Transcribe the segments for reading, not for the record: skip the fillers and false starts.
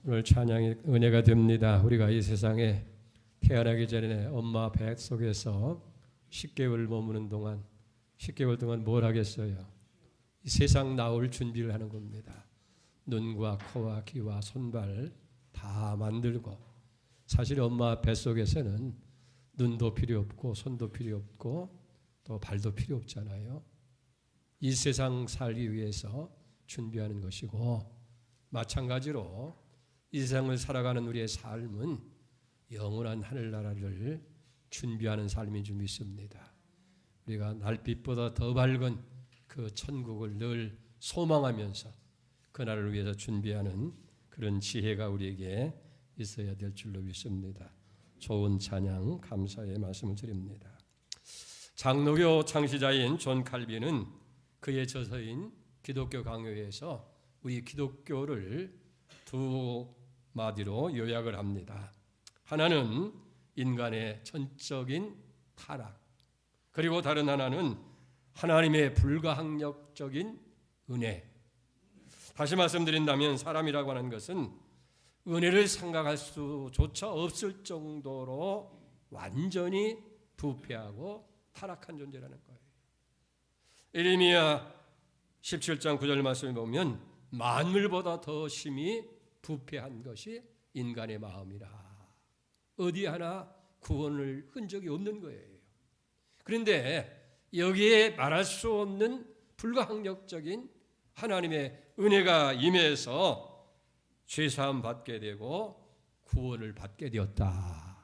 오늘 찬양이 은혜가 됩니다. 우리가 이 세상에 태어나기 전에 엄마 배 속에서 10개월 머무는 동안 10개월 동안 뭘 하겠어요? 이 세상 나올 준비를 하는 겁니다. 눈과 코와 귀와 손발 다 만들고, 사실 엄마 뱃속에서는 눈도 필요 없고 손도 필요 없고 또 발도 필요 없잖아요. 이 세상 살기 위해서 준비하는 것이고, 마찬가지로 이 세상을 살아가는 우리의 삶은 영원한 하늘나라를 준비하는 삶인 줄 믿습니다. 우리가 날빛보다 더 밝은 그 천국을 늘 소망하면서 그날을 위해서 준비하는 그런 지혜가 우리에게 있어야 될 줄로 믿습니다. 좋은 찬양 감사의 말씀을 드립니다. 장로교 창시자인 존 칼빈은 그의 저서인 기독교 강요에서 우리 기독교를 두 마디로 요약을 합니다. 하나는 인간의 전적인 타락, 그리고 다른 하나는 하나님의 불가항력적인 은혜. 다시 말씀드린다면 사람이라고 하는 것은 은혜를 생각할 수조차 없을 정도로 완전히 부패하고 타락한 존재라는 거예요. 예레미야 17장 9절 말씀에 보면 만물보다 더 심히 부패한 것이 인간의 마음이라. 어디 하나 구원을 흔적이 없는 거예요. 그런데 여기에 말할 수 없는 불가항력적인 하나님의 은혜가 임해서 죄사함 받게 되고 구원을 받게 되었다.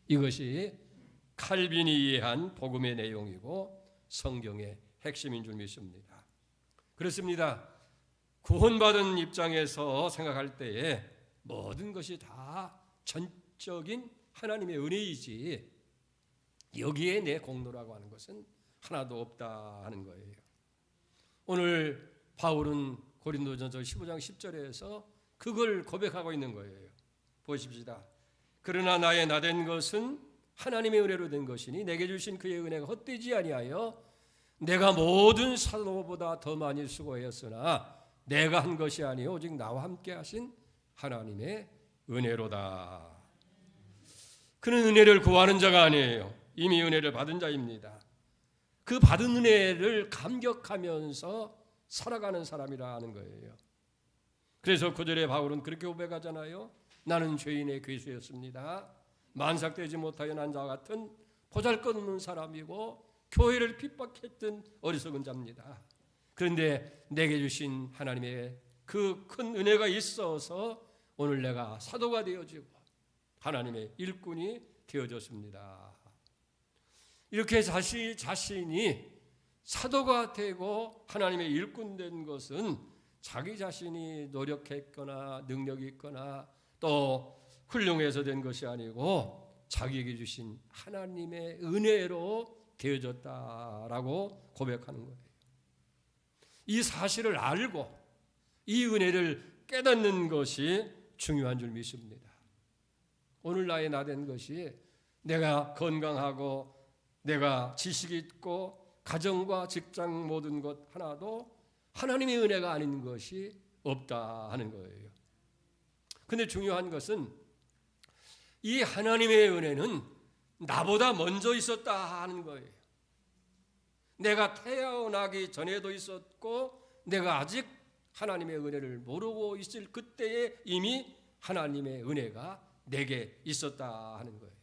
이것이 칼빈이 이해한 복음의 내용이고 성경의 핵심인 줄 믿습니다. 그렇습니다. 구원받은 입장에서 생각할 때에 모든 것이 다 전적인 하나님의 은혜이지 여기에 내 공로라고 하는 것은 하나도 없다 하는 거예요. 오늘 바울은 고린도전서 15장 10절에서 그걸 고백하고 있는 거예요. 보십시다. 그러나 나의 나된 것은 하나님의 은혜로 된 것이니 내게 주신 그의 은혜가 헛되지 아니하여 내가 모든 사도보다 더 많이 수고하였으나 내가 한 것이 아니요 오직 나와 함께 하신 하나님의 은혜로다. 그는 은혜를 구하는 자가 아니에요. 이미 은혜를 받은 자입니다. 그 받은 은혜를 감격하면서 살아가는 사람이라는 거예요. 그래서 9절에 바울은 그렇게 고백하잖아요. 나는 죄인의 괴수였습니다. 만삭되지 못하여 난 자와 같은 보잘것없는 사람이고 교회를 핍박했던 어리석은 자입니다. 그런데 내게 주신 하나님의 그 큰 은혜가 있어서 오늘 내가 사도가 되어지고 하나님의 일꾼이 되어졌습니다. 이렇게 자신이 사도가 되고 하나님의 일꾼 된 것은 자기 자신이 노력했거나 능력이 있거나 또 훌륭해서 된 것이 아니고 자기에게 주신 하나님의 은혜로 되어졌다라고 고백하는 거예요. 이 사실을 알고 이 은혜를 깨닫는 것이 중요한 줄 믿습니다. 오늘 나의 나된 것이 내가 건강하고 내가 지식이 있고 가정과 직장 모든 것 하나도 하나님의 은혜가 아닌 것이 없다 하는 거예요. 그런데 중요한 것은 이 하나님의 은혜는 나보다 먼저 있었다 하는 거예요. 내가 태어나기 전에도 있었고 내가 아직 하나님의 은혜를 모르고 있을 그때에 이미 하나님의 은혜가 내게 있었다 하는 거예요.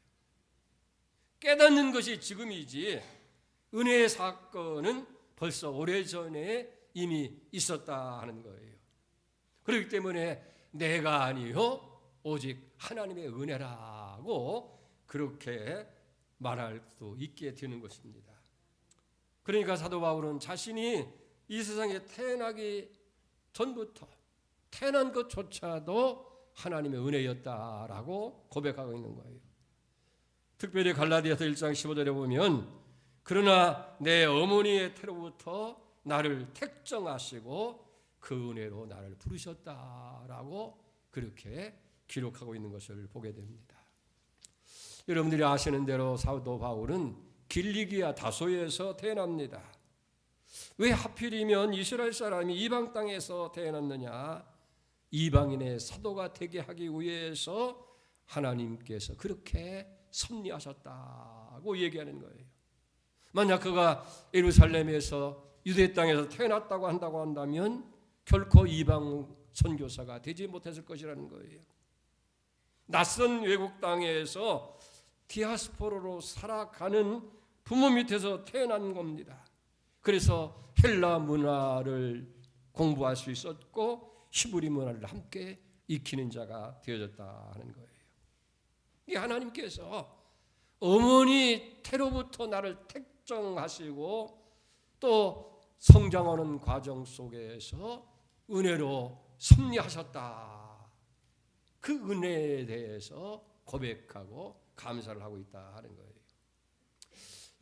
깨닫는 것이 지금이지 은혜의 사건은 벌써 오래전에 이미 있었다 하는 거예요. 그렇기 때문에 내가 아니요 오직 하나님의 은혜라고 그렇게 말할 수 있게 되는 것입니다. 그러니까 사도 바울은 자신이 이 세상에 태어나기 전부터 태어난 것조차도 하나님의 은혜였다라고 고백하고 있는 거예요. 특별히 갈라디아서 1장 15절에 보면 그러나 내 어머니의 태로부터 나를 택정하시고 그 은혜로 나를 부르셨다라고 그렇게 기록하고 있는 것을 보게 됩니다. 여러분들이 아시는 대로 사도 바울은 길리기아 다소에서 태어납니다. 왜 하필이면 이스라엘 사람이 이방 땅에서 태어났느냐? 이방인의 사도가 되게 하기 위해서 하나님께서 그렇게 섭리하셨다고 얘기하는 거예요. 만약 그가 예루살렘에서 유대 땅에서 태어났다고 한다면 결코 이방 선교사가 되지 못했을 것이라는 거예요. 낯선 외국 땅에서 디아스포라로 살아가는 부모 밑에서 태어난 겁니다. 그래서 헬라 문화를 공부할 수 있었고 히브리 문화를 함께 익히는 자가 되어졌다 하는 거예요. 이 하나님께서 어머니 태로부터 나를 택정하시고 또 성장하는 과정 속에서 은혜로 섭리하셨다. 그 은혜에 대해서 고백하고 감사를 하고 있다 하는 거예요.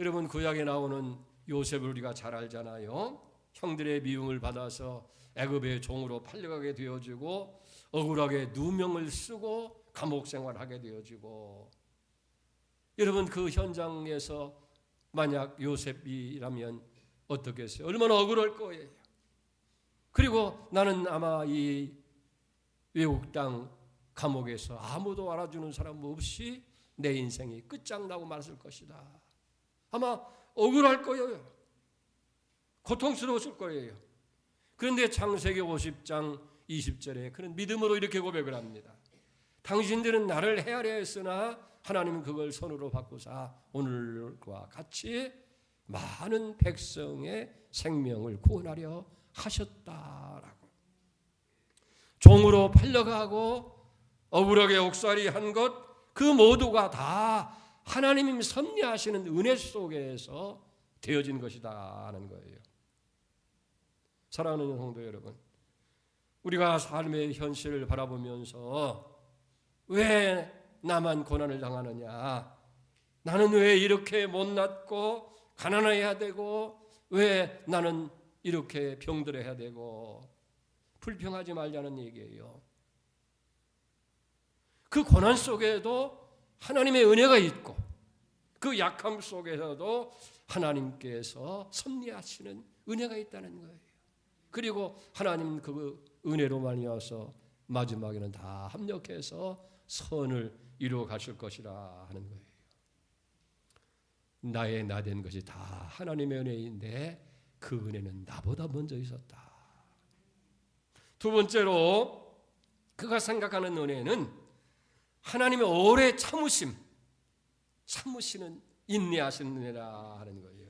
여러분, 구약에 나오는 요셉을 우리가 잘 알잖아요. 형들의 미움을 받아서 애굽의 종으로 팔려가게 되어지고 억울하게 누명을 쓰고 감옥 생활하게 되어지고, 여러분 그 현장에서 만약 요셉이라면 어떻겠어요? 얼마나 억울할 거예요. 그리고 나는 아마 이 외국 땅 감옥에서 아무도 알아주는 사람 없이 내 인생이 끝장나고 말았을 것이다. 아마 억울할 거예요. 고통스러웠을 거예요. 그런데 창세기 50장 20절에 그는 믿음으로 이렇게 고백을 합니다. 당신들은 나를 헤아려 했으나 하나님은 그걸 손으로 바꾸사 오늘과 같이 많은 백성의 생명을 구원하려 하셨다라고. 종으로 팔려가고 억울하게 옥살이 한 것, 그 모두가 다 하나님이 섭리하시는 은혜 속에서 되어진 것이다 하는 거예요. 사랑하는 성도 여러분, 우리가 삶의 현실을 바라보면서 왜 나만 고난을 당하느냐, 나는 왜 이렇게 못났고 가난해야 되고, 왜 나는 이렇게 병들어야 되고, 불평하지 말자는 얘기예요. 그 고난 속에도 하나님의 은혜가 있고, 그 약함 속에서도 하나님께서 섭리하시는 은혜가 있다는 거예요. 그리고 하나님 그 은혜로 말미암아서 마지막에는 다 합력해서 선을 이루어 가실 것이라 하는 거예요. 나의 나된 것이 다 하나님의 은혜인데 그 은혜는 나보다 먼저 있었다. 두 번째로 그가 생각하는 은혜는 하나님의 오래 참으시는 인내하시는 은혜라 하는 거예요.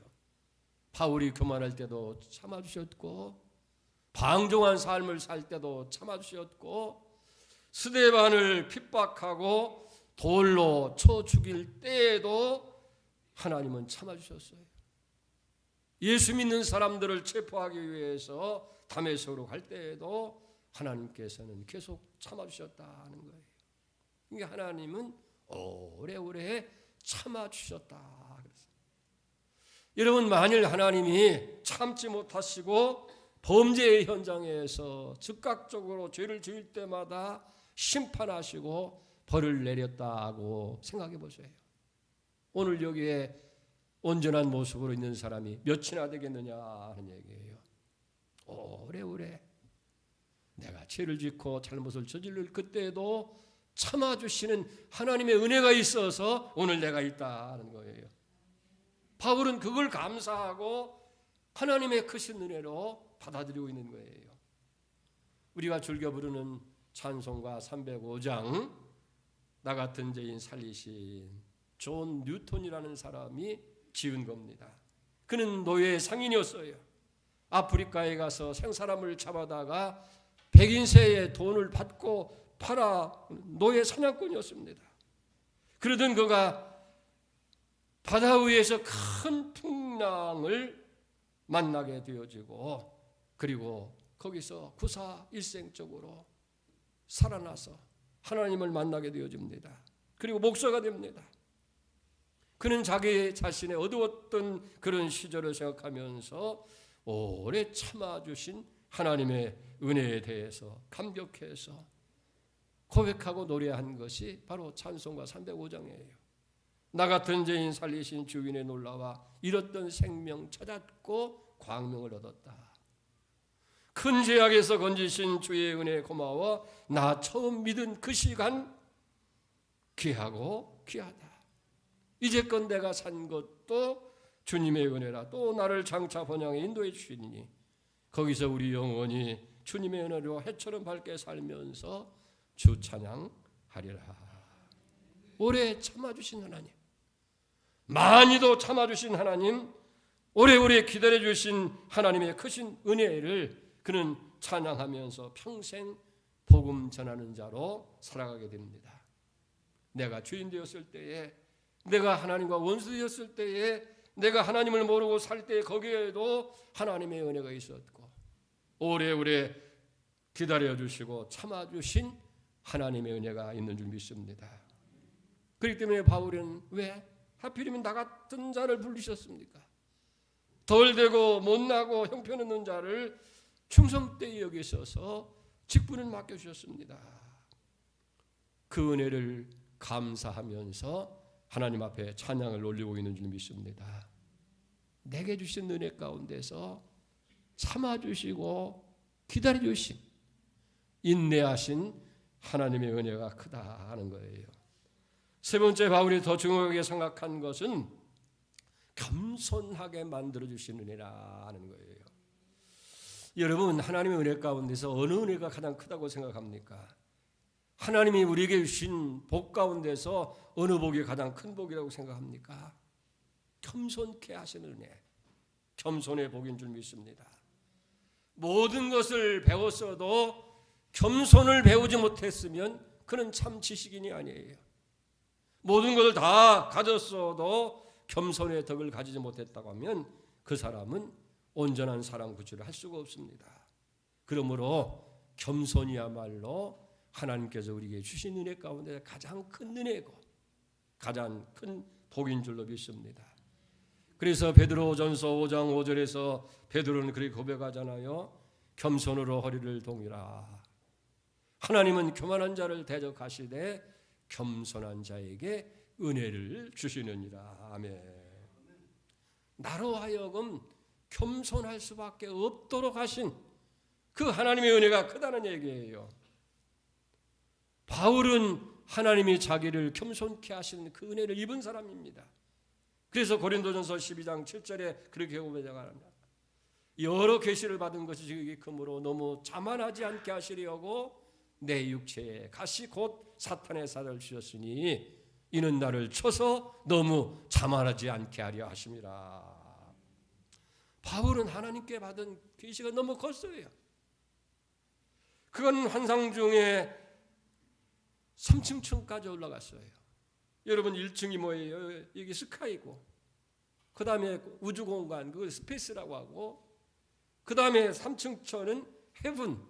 바울이 교만할 때도 참아주셨고, 방종한 삶을 살 때도 참아주셨고, 스데반을 핍박하고 돌로 쳐 죽일 때에도 하나님은 참아주셨어요. 예수 믿는 사람들을 체포하기 위해서 다메섹으로 갈 때에도 하나님께서는 계속 참아주셨다는 거예요. 이게 하나님은 오래오래 참아주셨다. 여러분, 만일 하나님이 참지 못하시고 범죄의 현장에서 즉각적으로 죄를 지을 때마다 심판하시고 벌을 내렸다고 생각해 보세요. 오늘 여기에 온전한 모습으로 있는 사람이 몇이나 되겠느냐 하는 얘기예요. 오래오래 내가 죄를 짓고 잘못을 저지를 그때에도 참아주시는 하나님의 은혜가 있어서 오늘 내가 있다는 거예요. 바울은 그걸 감사하고 하나님의 크신 은혜로 받아들이고 있는 거예요. 우리가 즐겨 부르는 찬송가 305장, 나 같은 죄인 살리신 존 뉴턴이라는 사람이 지은 겁니다. 그는 노예 상인이었어요. 아프리카에 가서 생사람을 잡아다가 백인세의 돈을 받고 팔아 노예 사냥꾼이었습니다. 그러던 그가 바다 위에서 큰 풍랑을 만나게 되어지고, 그리고 거기서 구사일생적으로 살아나서 하나님을 만나게 되어집니다. 그리고 목사가 됩니다. 그는 자기 자신의 어두웠던 그런 시절을 생각하면서 오래 참아주신 하나님의 은혜에 대해서 감격해서 고백하고 노래한 것이 바로 찬송가 305장이에요. 나 같은 죄인 살리신 주인의 놀라와 잃었던 생명 찾았고 광명을 얻었다. 큰 죄악에서 건지신 주의 은혜에 고마워. 나 처음 믿은 그 시간 귀하고 귀하다. 이제껏 내가 산 것도 주님의 은혜라. 또 나를 장차 번영에 인도해 주시니 거기서 우리 영원히 주님의 은혜로 해처럼 밝게 살면서 주 찬양하리라. 오래 참아주신 하나님, 많이도 참아주신 하나님, 오래오래 기다려주신 하나님의 크신 은혜를 그는 찬양하면서 평생 복음 전하는 자로 살아가게 됩니다. 내가 죄인 되었을 때에, 내가 하나님과 원수 되었을 때에, 내가 하나님을 모르고 살 때 거기에도 하나님의 은혜가 있었고 오래오래 기다려주시고 참아주신 하나님의 은혜가 있는 줄 믿습니다. 그렇기 때문에 바울은 왜 하필이면 나 같은 자를 부르셨습니까? 덜 되고 못나고 형편없는 자를 충성되이 여기셔서 직분을 맡겨주셨습니다. 그 은혜를 감사하면서 하나님 앞에 찬양을 올리고 있는 줄 믿습니다. 내게 주신 은혜 가운데서 참아주시고 기다려주신 인내하신 하나님의 은혜가 크다 하는 거예요. 세 번째 바울이 더 중요하게 생각한 것은 겸손하게 만들어주신 은혜라 하는 거예요. 여러분, 하나님의 은혜 가운데서 어느 은혜가 가장 크다고 생각합니까? 하나님이 우리에게 주신 복 가운데서 어느 복이 가장 큰 복이라고 생각합니까? 겸손케 하시는 은혜, 겸손의 복인 줄 믿습니다. 모든 것을 배웠어도 겸손을 배우지 못했으면 그는 참 지식인이 아니에요. 모든 것을 다 가졌어도 겸손의 덕을 가지지 못했다고 하면 그 사람은 온전한 사랑 구주를 할 수가 없습니다. 그러므로 겸손이야말로 하나님께서 우리에게 주신 은혜 가운데 가장 큰 은혜고 가장 큰 복인 줄로 믿습니다. 그래서 베드로전서 5장 5절에서 베드로는 그렇게 고백하잖아요. 겸손으로 허리를 동이라. 하나님은 교만한 자를 대적하시되 겸손한 자에게 은혜를 주시느니라. 아멘. 나로 하여금 겸손할 수밖에 없도록 하신 그 하나님의 은혜가 크다는 얘기예요. 바울은 하나님이 자기를 겸손케 하시는 그 은혜를 입은 사람입니다. 그래서 고린도전서 12장 7절에 그렇게 고백합니다. 여러 계시를 받은 것이 지극히 크므로 너무 자만하지 않게 하시려고 내 육체에 가시 곧 사탄의 살을 주셨으니 이는 나를 쳐서 너무 자만하지 않게 하려 하심이라. 바울은 하나님께 받은 계시가 너무 컸어요. 그건 환상 중에 3층까지 올라갔어요. 여러분 1층이 뭐예요? 여기 스카이고 그 다음에 우주공간 그걸 스페이스라고 하고 그 다음에 3층천은 헤븐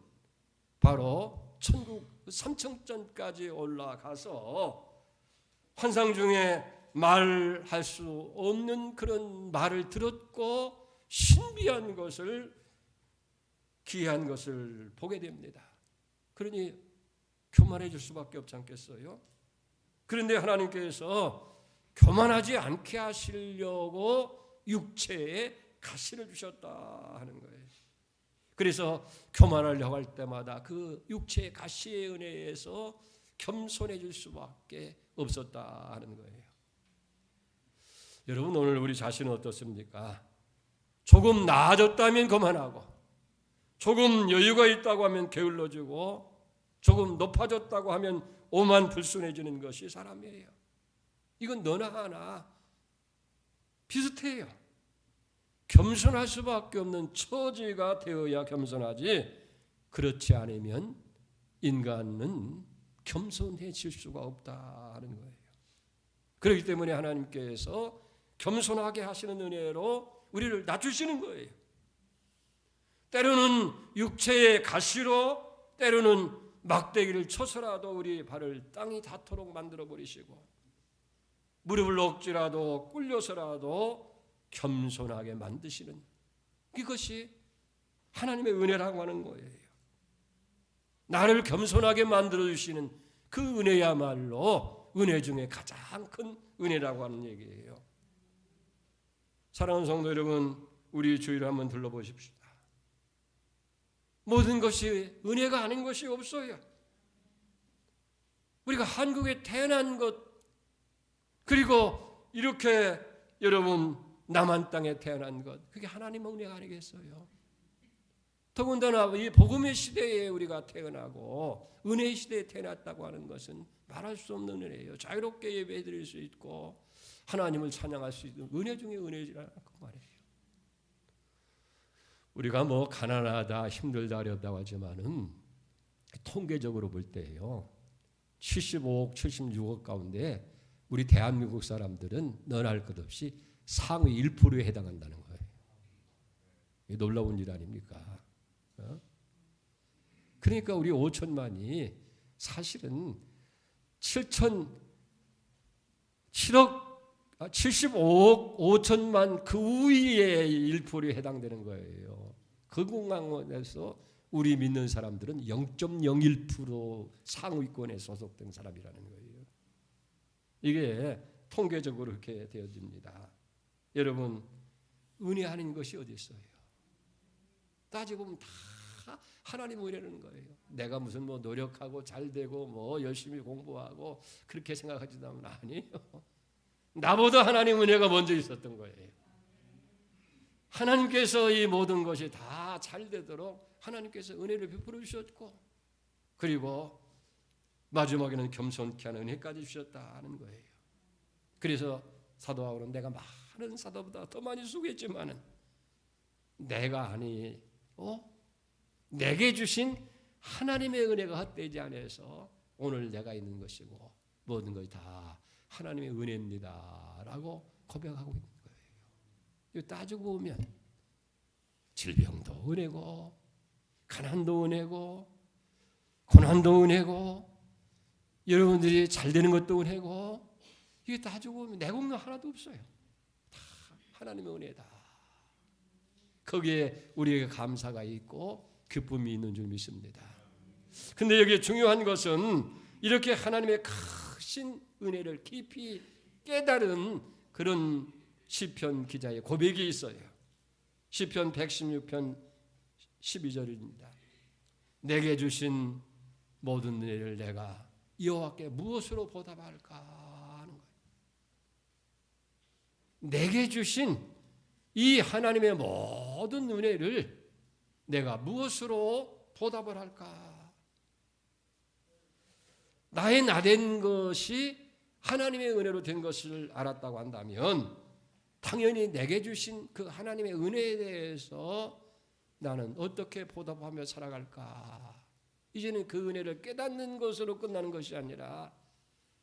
바로 천국 3층전까지 올라가서 환상 중에 말할 수 없는 그런 말을 들었고 신비한 것을 기이한 것을 보게 됩니다. 그러니 교만해질 수밖에 없지 않겠어요? 그런데 하나님께서 교만하지 않게 하시려고 육체에 가시를 주셨다 하는 거예요. 그래서 교만하려고 할 때마다 그 육체의 가시의 은혜에서 겸손해질 수밖에 없었다 하는 거예요. 여러분 오늘 우리 자신은 어떻습니까? 조금 나아졌다면 거만하고 조금 여유가 있다고 하면 게을러지고 조금 높아졌다고 하면 오만불순해지는 것이 사람이에요. 이건 너나 하나 비슷해요. 겸손할 수밖에 없는 처지가 되어야 겸손하지 그렇지 않으면 인간은 겸손해질 수가 없다 하는 거예요. 그렇기 때문에 하나님께서 겸손하게 하시는 은혜로 우리를 낮추시는 거예요. 때로는 육체의 가시로 때로는 막대기를 쳐서라도 우리 발을 땅이 닿도록 만들어버리시고 무릎을 억지라도 꿇려서라도 겸손하게 만드시는 이것이 하나님의 은혜라고 하는 거예요. 나를 겸손하게 만들어주시는 그 은혜야말로 은혜 중에 가장 큰 은혜라고 하는 얘기예요. 사랑하는 성도 여러분, 우리 주위를 한번 둘러보십시다. 모든 것이 은혜가 아닌 것이 없어요. 우리가 한국에 태어난 것, 그리고 이렇게 여러분 남한 땅에 태어난 것, 그게 하나님의 은혜가 아니겠어요? 더군다나 이 복음의 시대에 우리가 태어나고 은혜의 시대에 태어났다고 하는 것은 말할 수 없는 은혜예요. 자유롭게 예배드릴 수 있고 하나님을 찬양할 수 있는 은혜 중에 은혜라는 그 말이에요. 우리가 뭐 가난하다, 힘들다, 어렵다고 하지만은 통계적으로 볼 때요, 75억, 76억 가운데 우리 대한민국 사람들은 너나 할 것 없이 상위 1%에 해당한다는 거예요. 이게 놀라운 일 아닙니까? 그러니까 우리 5천만이 사실은 75억 5천만 그 위에 1%에 해당되는 거예요. 그 공항에서 우리 믿는 사람들은 0.01% 상위권에 소속된 사람이라는 거예요. 이게 통계적으로 그렇게 되어집니다. 여러분, 은혜 아닌 것이 어디 있어요? 따지고 보면 다 하나님 은혜라는 거예요. 내가 무슨 뭐 노력하고 잘되고 뭐 열심히 공부하고 그렇게 생각하지도 않으면 아니에요. 나보다 하나님 은혜가 먼저 있었던 거예요. 하나님께서 이 모든 것이 다 잘 되도록 하나님께서 은혜를 베풀어 주셨고, 그리고 마지막에는 겸손케 하는 은혜까지 주셨다는 거예요. 그래서 사도 바울은 내가 많은 사도보다 더 많이 수고했지만은 내가 아니 내게 주신 하나님의 은혜가 헛되지 않아서 오늘 내가 있는 것이고 모든 것이 다 하나님의 은혜입니다라고 고백하고 있는 거예요. 이거 따지고 보면 질병도 은혜고 가난도 은혜고 고난도 은혜고 여러분들이 잘 되는 것도 은혜고, 이게 따지고 보면 내 공로 하나도 없어요. 다 하나님의 은혜다. 거기에 우리에게 감사가 있고 기쁨이 있는 줄 믿습니다. 근데 여기 중요한 것은 이렇게 하나님의 크신 은혜를 깊이 깨달은 그런 시편 기자의 고백이 있어요. 시편 116편 12절입니다. 내게 주신 모든 은혜를 내가 여호와께 무엇으로 보답할까 하는 거예요. 내게 주신 이 하나님의 모든 은혜를 내가 무엇으로 보답을 할까? 나의 나된 것이 하나님의 은혜로 된 것을 알았다고 한다면 당연히 내게 주신 그 하나님의 은혜에 대해서 나는 어떻게 보답하며 살아갈까? 이제는 그 은혜를 깨닫는 것으로 끝나는 것이 아니라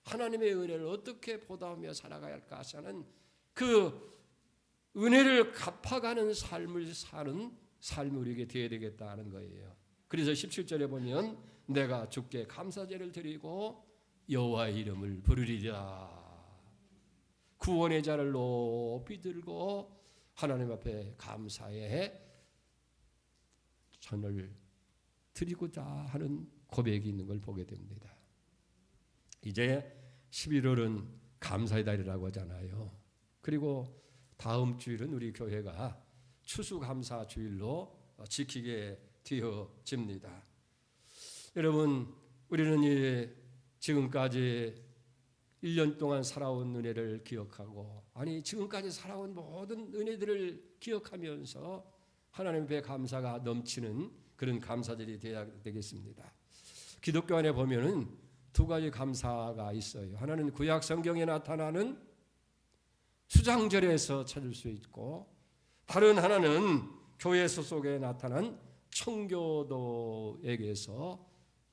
하나님의 은혜를 어떻게 보답하며 살아가야 할까 하는 그 은혜를 갚아가는 삶을 사는 삶이 우리에게 되어야 되겠다는 거예요. 그래서 17절에 보면 내가 주께 감사제를 드리고 여호와의 이름을 부르리라. 구원의 자를 높이 들고 하나님 앞에 감사의 전을 드리고자 하는 고백이 있는 걸 보게 됩니다. 이제 11월은 감사의 달이라고 하잖아요. 그리고 다음 주일은 우리 교회가 추수감사 주일로 지키게 되어집니다. 여러분, 우리는 지금까지 1년 동안 살아온 은혜를 기억하고, 아니 지금까지 살아온 모든 은혜들을 기억하면서 하나님 앞에 감사가 넘치는 그런 감사들이 되어야 되겠습니다. 기독교 안에 보면은 두 가지 감사가 있어요. 하나는 구약 성경에 나타나는 수장절에서 찾을 수 있고, 다른 하나는 교회 소속에 나타난 청교도에게서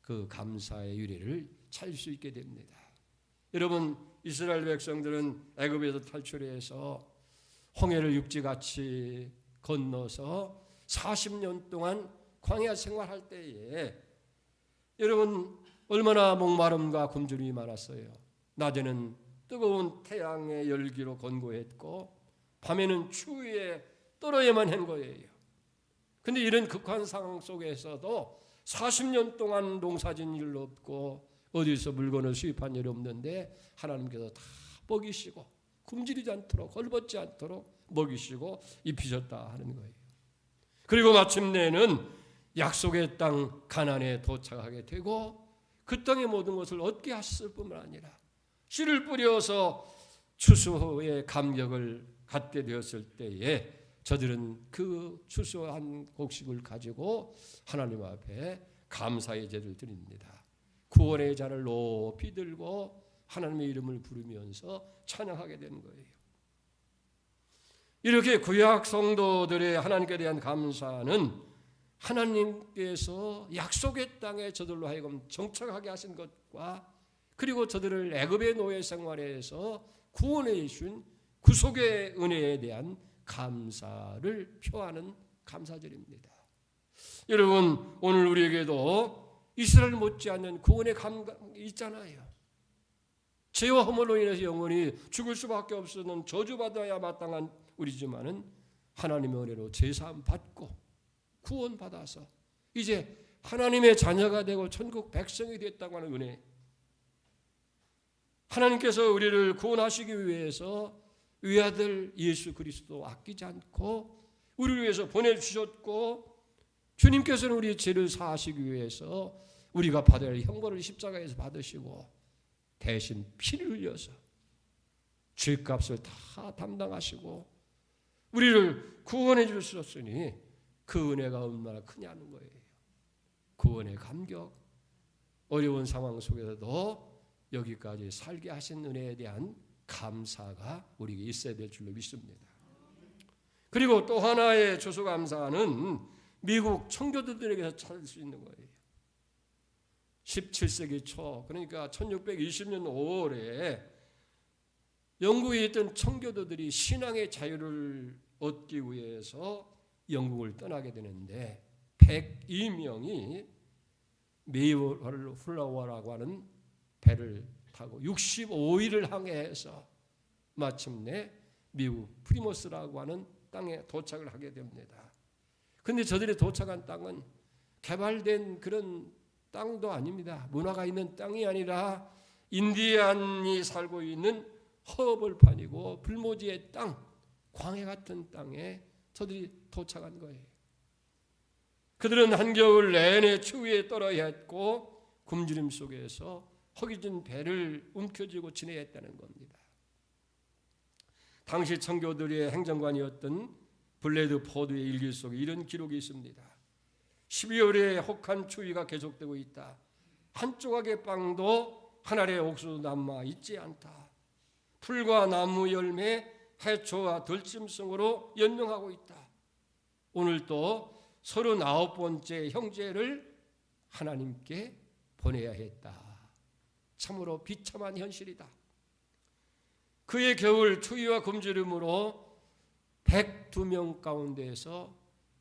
그 감사의 유래를 찾을 수 있게 됩니다. 여러분, 이스라엘 백성들은 애굽에서 탈출해서 홍해를 육지같이 건너서 40년 동안 광야 생활할 때에 여러분 얼마나 목마름과 굶주림이 많았어요. 낮에는 뜨거운 태양의 열기로 건고했고 밤에는 추위에 떨어야만 한 거예요. 그런데 이런 극한 상황 속에서도 40년 동안 농사진 일도 없고 어디서 물건을 수입한 일이 없는데 하나님께서 다 먹이시고 굶주리지 않도록 헐벗지 않도록 먹이시고 입히셨다 하는 거예요. 그리고 마침내는 약속의 땅 가나안에 도착하게 되고 그 땅의 모든 것을 얻게 하셨을 뿐만 아니라 씨를 뿌려서 추수의 감격을 갖게 되었을 때에 저들은 그 추수한 곡식을 가지고 하나님 앞에 감사의 제를 드립니다. 구원의 잔을 높이 들고 하나님의 이름을 부르면서 찬양하게 되는 거예요. 이렇게 구약 성도들의 하나님께 대한 감사는 하나님께서 약속의 땅에 저들로 하여금 정착하게 하신 것과 그리고 저들을 애굽의 노예 생활에서 구원해 주신 구속의 은혜에 대한 감사를 표하는 감사절입니다. 여러분, 오늘 우리에게도 이스라엘 못지않는 구원의 감각이 있잖아요. 죄와 허물로 인해서 영원히 죽을 수밖에 없는 저주받아야 마땅한 우리지만은 하나님의 은혜로 제사함 받고 구원받아서 이제 하나님의 자녀가 되고 천국 백성이 됐다고 하는 은혜, 하나님께서 우리를 구원하시기 위해서 외아들 예수 그리스도 아끼지 않고 우리를 위해서 보내주셨고 주님께서는 우리의 죄를 사하시기 위해서 우리가 받아야 할 형벌을 십자가에서 받으시고 대신 피를 흘려서 죄값을 다 담당하시고 우리를 구원해 주셨으니 그 은혜가 얼마나 크냐는 거예요. 구원의 감격, 어려운 상황 속에서도 여기까지 살게 하신 은혜에 대한 감사가 우리에게 있어야 될 줄로 믿습니다. 그리고 또 하나의 추수감사는 미국 청교도들에게서 찾을 수 있는 거예요. 17세기 초, 그러니까 1620년 5월에 영국에 있던 청교도들이 신앙의 자유를 얻기 위해서 영국을 떠나게 되는데 102명이 메이플라워라고 하는 배를 타고 65일을 항해해서 마침내 미국 프리머스라고 하는 땅에 도착을 하게 됩니다. 그런데 저들이 도착한 땅은 개발된 그런 땅도 아닙니다. 문화가 있는 땅이 아니라 인디안이 살고 있는 허벌판이고 불모지의 땅, 광야 같은 땅에 저들이 도착한 거예요. 그들은 한겨울 내내 추위에 떨어야 했고 굶주림 속에서 허기진 배를 움켜쥐고 지내야 했다는 겁니다. 당시 청교도의 행정관이었던 블레드 포드의 일기 속에 이런 기록이 있습니다. 12월에 혹한 추위가 계속되고 있다. 한 조각의 빵도 한 알의 옥수수 남아 있지 않다. 풀과 나무 열매, 해초와 들짐승으로 연명하고 있다. 오늘 또 39번째 형제를 하나님께 보내야 했다. 참으로 비참한 현실이다. 그의 겨울 추위와 굶주림으로 102명 가운데에서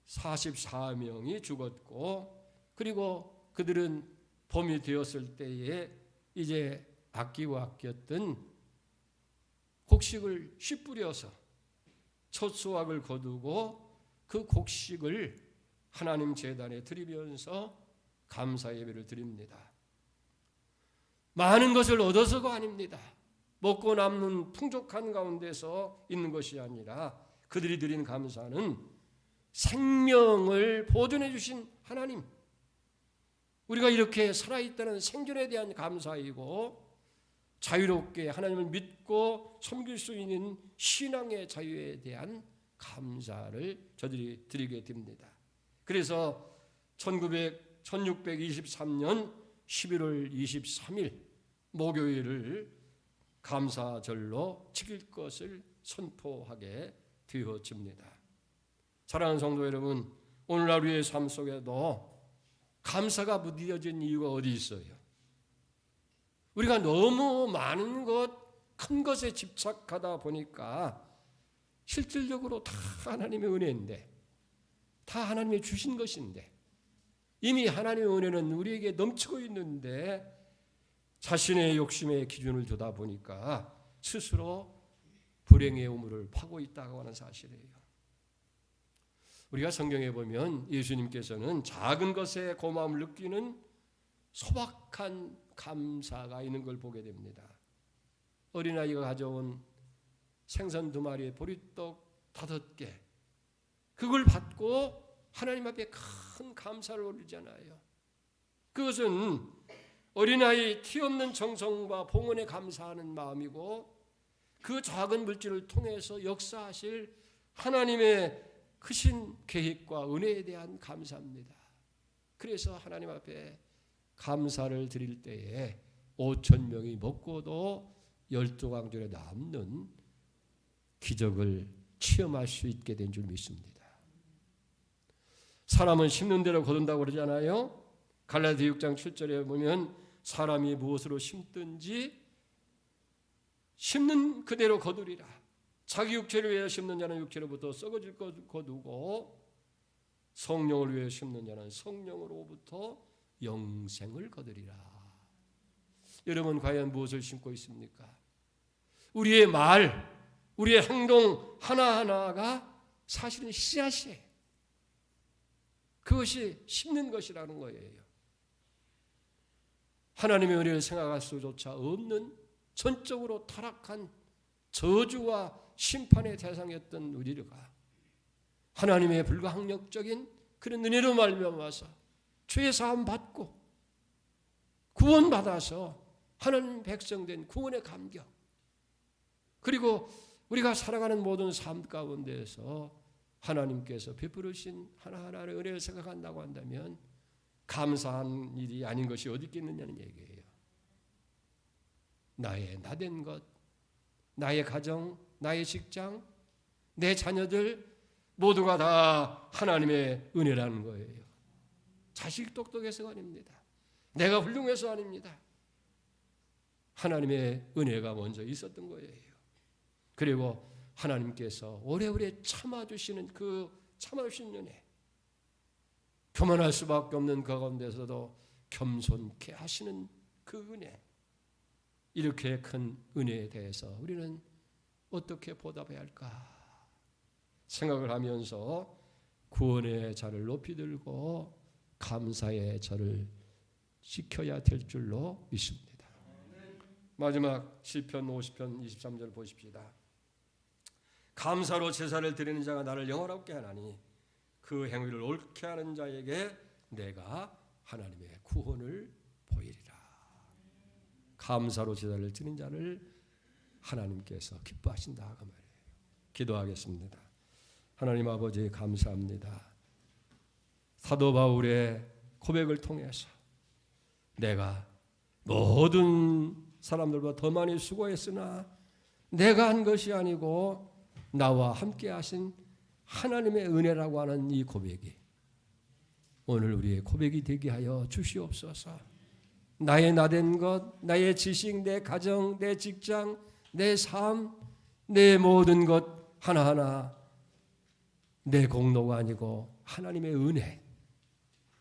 44명이 죽었고 그리고 그들은 봄이 되었을 때에 이제 아끼고 아꼈던 곡식을 씨 뿌려서 첫 수확을 거두고 그 곡식을 하나님 제단에 드리면서 감사 예배를 드립니다. 많은 것을 얻어서가 아닙니다. 먹고 남는 풍족한 가운데서 있는 것이 아니라 그들이 드린 감사는 생명을 보존해 주신 하나님, 우리가 이렇게 살아있다는 생존에 대한 감사이고 자유롭게 하나님을 믿고 섬길 수 있는 신앙의 자유에 대한 감사를 저들이 드리게 됩니다. 그래서 1623년 11월 23일 목요일을 감사절로 지킬 것을 선포하게 되어집니다. 사랑하는 성도 여러분, 오늘날 우리의 삶 속에도 감사가 무뎌진 이유가 어디 있어요? 우리가 너무 많은 것, 큰 것에 집착하다 보니까 실질적으로 다 하나님의 은혜인데, 다 하나님이 주신 것인데, 이미 하나님의 은혜는 우리에게 넘치고 있는데 자신의 욕심의 기준을 두다 보니까 스스로 불행의 우물을 파고 있다고 하는 사실이에요. 우리가 성경에 보면 예수님께서는 작은 것에 고마움을 느끼는 소박한 감사가 있는 걸 보게 됩니다. 어린아이가 가져온 생선 2마리에 보리떡 5개, 그걸 받고 하나님 앞에 큰 감사를 올리잖아요. 그것은 어린아이 티 없는 정성과 봉헌에 감사하는 마음이고 그 작은 물질을 통해서 역사하실 하나님의 크신 계획과 은혜에 대한 감사입니다. 그래서 하나님 앞에 감사를 드릴 때에 5천 명이 먹고도 12광절에 남는 기적을 체험할 수 있게 된 줄 믿습니다. 사람은 심는 대로 거둔다고 그러잖아요. 갈라디아 6장 7절에 보면 사람이 무엇으로 심든지 심는 그대로 거두리라. 자기 육체를 위해 심는 자는 육체로부터 썩어질 것 거두고 성령을 위해 심는 자는 성령으로부터 영생을 거두리라. 여러분 과연 무엇을 심고 있습니까? 우리의 말, 우리의 행동 하나하나가 사실은 씨앗이에요. 그것이 심는 것이라는 거예요. 하나님의 은혜를 생각할 수조차 없는 전적으로 타락한 저주와 심판의 대상이었던 우리가 하나님의 불가항력적인 그런 은혜로 말미암아서 죄의 사함 받고 구원받아서 하나님 백성된 구원의 감격, 그리고 우리가 살아가는 모든 삶 가운데에서 하나님께서 베풀으신 하나하나의 은혜를 생각한다고 한다면 감사한 일이 아닌 것이 어디 있겠느냐는 얘기예요. 나의 나된 것, 나의 가정, 나의 직장, 내 자녀들 모두가 다 하나님의 은혜라는 거예요. 자식 똑똑해서가 아닙니다. 내가 훌륭해서 아닙니다. 하나님의 은혜가 먼저 있었던 거예요. 그리고 하나님께서 오래오래 참아주시는 그 참아주신 은혜, 교만할 수밖에 없는 그 가운데서도 겸손케 하시는 그 은혜, 이렇게 큰 은혜에 대해서 우리는 어떻게 보답해야 할까 생각을 하면서 구원의 자를 높이 들고 감사의 자를 지켜야 될 줄로 믿습니다. 마지막 시편 50편 23절 보십시다. 감사로 제사를 드리는 자가 나를 영화롭게 하나니 그 행위를 옳게 하는 자에게 내가 하나님의 구원을 보이리라. 감사로 제사를 드리는 자를 하나님께서 기뻐하신다 그 말이에요. 기도하겠습니다. 하나님 아버지 감사합니다. 사도 바울의 고백을 통해서 내가 모든 사람들보다 더 많이 수고했으나 내가 한 것이 아니고 나와 함께 하신 하나님의 은혜라고 하는 이 고백이 오늘 우리의 고백이 되게 하여 주시옵소서. 나의 나된 것, 나의 지식, 내 가정, 내 직장, 내 삶, 내 모든 것 하나하나 내 공로가 아니고 하나님의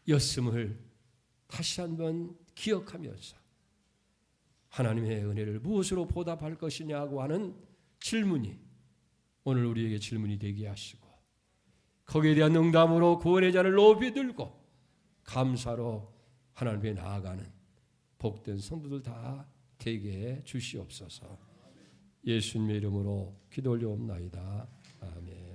은혜였음을 다시 한번 기억하면서 하나님의 은혜를 무엇으로 보답할 것이냐고 하는 질문이 오늘 우리에게 질문이 되게 하시고 거기에 대한 응답으로 구원의 자를 높이 들고 감사로 하나님께 나아가는 복된 성도들 다 되게 해 주시옵소서. 예수님의 이름으로 기도 올려옵나이다. 아멘.